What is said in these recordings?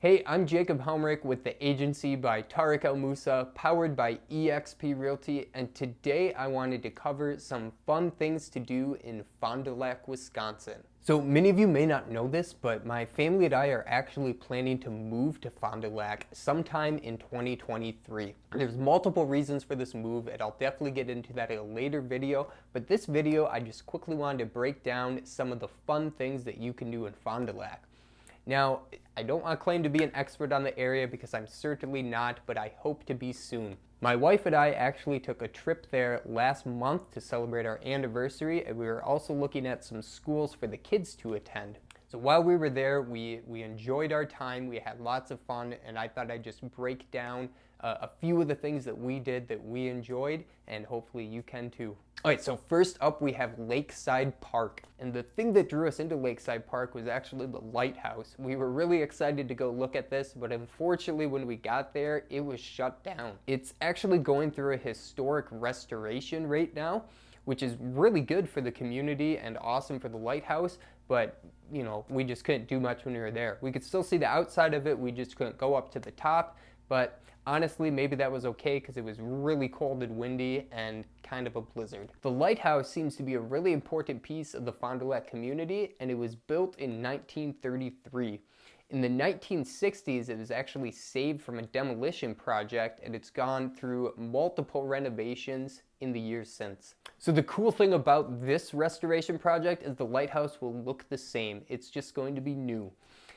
Hey, I'm Jacob Helmrick with the agency by Tariq El Musa, powered by eXp Realty, and today I wanted to cover some fun things to do in Fond Du Lac, Wisconsin. So many of you may not know this, but my family and I are actually planning to move to Fond Du Lac sometime in 2023. There's multiple reasons for this move, and I'll definitely get into that in a later video, but this video I just quickly wanted to break down some of the fun things that you can do in Fond Du Lac. Now, I don't want to claim to be an expert on the area because I'm certainly not, but I hope to be soon. My wife and I actually took a trip there last month to celebrate our anniversary, and we were also looking at some schools for the kids to attend. So while we were there, we enjoyed our time, we had lots of fun, and I thought I'd just break down a few of the things that we did that we enjoyed, and hopefully you can too. Alright, so first up we have Lakeside Park. And the thing that drew us into Lakeside Park was actually the lighthouse. We were really excited to go look at this, but unfortunately when we got there, it was shut down. It's actually going through a historic restoration right now, which is really good for the community and awesome for the lighthouse, but you know, we just couldn't do much when we were there. We could still see the outside of it, we just couldn't go up to the top, but honestly, maybe that was okay because it was really cold and windy and kind of a blizzard. The lighthouse seems to be a really important piece of the Fond du Lac community, and it was built in 1933. In the 1960s, it was actually saved from a demolition project, and it's gone through multiple renovations in the years since. So the cool thing about this restoration project is the lighthouse will look the same. It's just going to be new.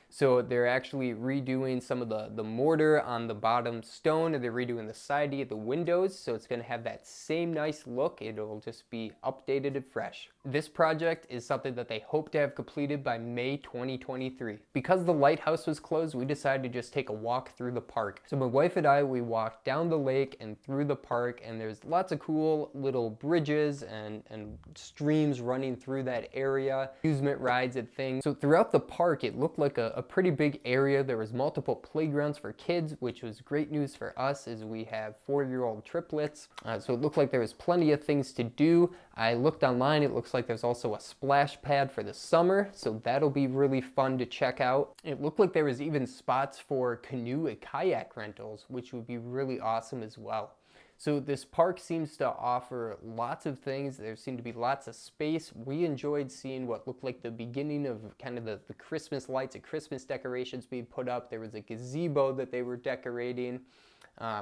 So they're actually redoing some of the mortar on the bottom stone, and they're redoing the siding of the windows, so it's going to have that same nice look. It'll just be updated and fresh. This project is something that they hope to have completed by May 2023. Because the lighthouse was closed, we decided to just take a walk through the park. So my wife and I, we walked down the lake and through the park, and there's lots of cool little bridges and streams running through that area, amusement rides and things. So throughout the park, it looked like a pretty big area. There was multiple playgrounds for kids, which was great news for us as we have 4-year-old triplets. So it looked like there was plenty of things to do. I looked online, it looks like there's also a splash pad for the summer, so that'll be really fun to check out. It looked like there was even spots for canoe and kayak rentals, which would be really awesome as well. So this park seems to offer lots of things. There seemed to be lots of space. We enjoyed seeing what looked like the beginning of kind of the Christmas lights and Christmas decorations being put up. There was a gazebo that they were decorating.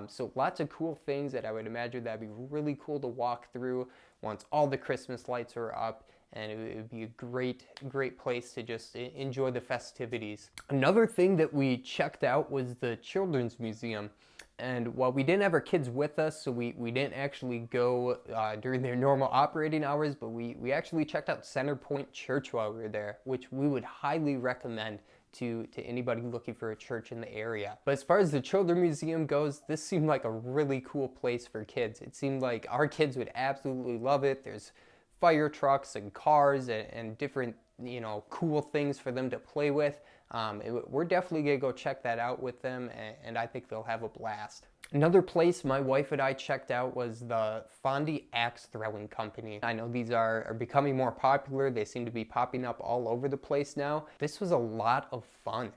So lots of cool things that I would imagine that'd be really cool to walk through once all the Christmas lights are up. And it would be a great place to just enjoy the festivities. Another thing that we checked out was the Children's Museum. And while we didn't have our kids with us, so we didn't actually go during their normal operating hours, but we actually checked out Center Point Church while we were there, which we would highly recommend to anybody looking for a church in the area. But as far as the Children's Museum goes, this seemed like a really cool place for kids. It seemed like our kids would absolutely love it. There's fire trucks and cars and different, you know, cool things for them to play with. We're definitely gonna go check that out with them, and I think they'll have a blast. Another place my wife and I checked out was the Fondy axe throwing company. I know these are becoming more popular. They seem to be popping up all over the place now. This was a lot of fun.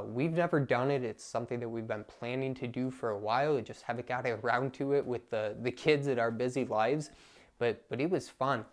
We've never done it. It's something that we've been planning to do for a while. We just haven't got around to it with the kids in our busy lives, but it was fun.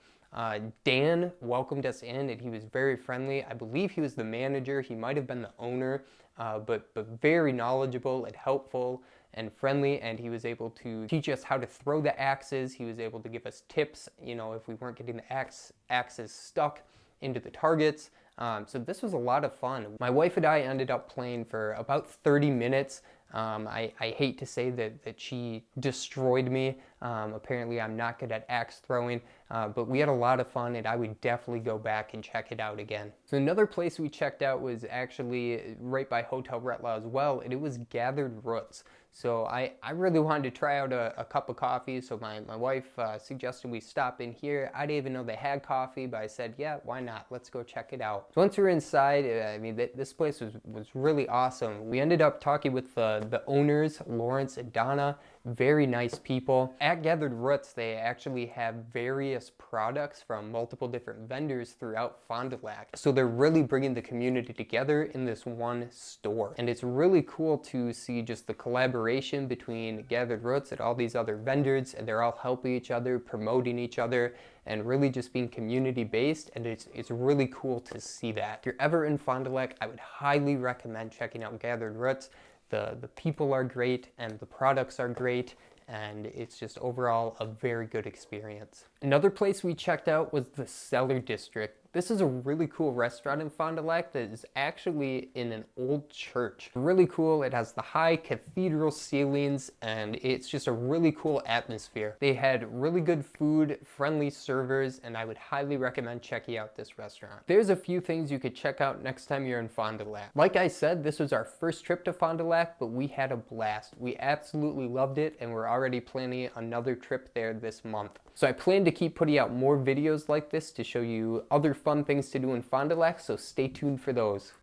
Dan welcomed us in, and he was very friendly. I believe he was the manager. He might have been the owner, but very knowledgeable and helpful and friendly, and he was able to teach us how to throw the axes. He was able to give us tips, you know, if we weren't getting the axes stuck into the targets. So this was a lot of fun. My wife and I ended up playing for about 30 minutes. I hate to say that she destroyed me. Apparently I'm not good at axe throwing, but we had a lot of fun, and I would definitely go back and check it out again. So another place we checked out was actually right by Hotel Retlaw as well, and it was Gathered Roots. So I really wanted to try out a cup of coffee, so my wife suggested we stop in here. I didn't even know they had coffee, but I said, yeah, why not? Let's go check it out. So once we were inside, I mean, this place was really awesome. We ended up talking with the owners, Lawrence and Donna. very nice people. At Gathered Roots, they actually have various products from multiple different vendors throughout Fond Du Lac. So they're really bringing the community together in this one store. And it's really cool to see just the collaboration between Gathered Roots and all these other vendors, and they're all helping each other, promoting each other, and really just being community based, and it's really cool to see that. If you're ever in Fond Du Lac, I would highly recommend checking out Gathered Roots. The people are great and the products are great, and it's just overall a very good experience. Another place we checked out was the Cellar District. This is a really cool restaurant in Fond Du Lac that is actually in an old church. Really cool. It has the high cathedral ceilings, and it's just a really cool atmosphere. They had really good food, friendly servers, and I would highly recommend checking out this restaurant. There's a few things you could check out next time you're in Fond Du Lac. Like I said, this was our first trip to Fond Du Lac, but we had a blast. We absolutely loved it, and we're already planning another trip there this month. So I plan to keep putting out more videos like this to show you other fun things to do in Fond Du Lac, so stay tuned for those.